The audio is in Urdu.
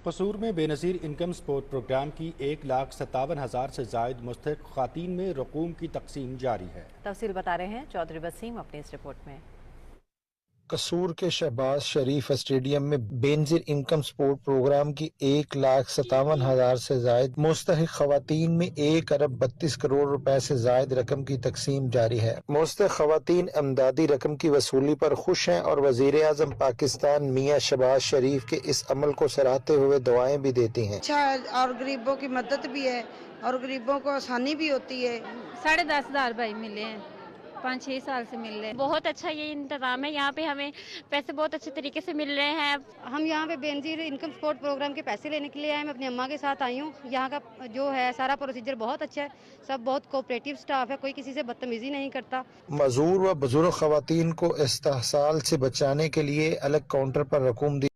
قصور میں بے نظیر انکم سپورٹ پروگرام کی 1,57,000 سے زائد مستحق خواتین میں رقوم کی تقسیم جاری ہے۔ تفصیل بتا رہے ہیں چودھری وسیم اپنی اس رپورٹ میں۔ قصور کے شہباز شریف اسٹیڈیم میں بے نظیر انکم سپورٹ پروگرام کی 1,57,000 سے زائد مستحق خواتین میں 1 ارب 32 کروڑ روپے سے زائد رقم کی تقسیم جاری ہے۔ مستحق خواتین امدادی رقم کی وصولی پر خوش ہیں اور وزیر اعظم پاکستان میاں شہباز شریف کے اس عمل کو سراہتے ہوئے دعائیں بھی دیتی ہیں۔ اچھا اور غریبوں کی مدد بھی ہے اور غریبوں کو آسانی بھی ہوتی ہے۔ 10,500 بھائی ملے ہیں، 5-6 سال سے مل رہے ہیں۔ بہت اچھا یہ انتظام ہے، یہاں پہ ہمیں پیسے بہت اچھے طریقے سے مل رہے ہیں۔ ہم یہاں پہ بے نظیر انکم سپورٹ پروگرام کے پیسے لینے کے لیے آئے ہیں۔ میں اپنی اماں کے ساتھ آئی ہوں۔ یہاں کا جو ہے سارا پروسیجر بہت اچھا ہے، سب بہت کوآپریٹو سٹاف ہے، کوئی کسی سے بدتمیزی نہیں کرتا۔ معذور و بزرگ خواتین کو استحصال سے بچانے کے لیے الگ کاؤنٹر پر رقوم دی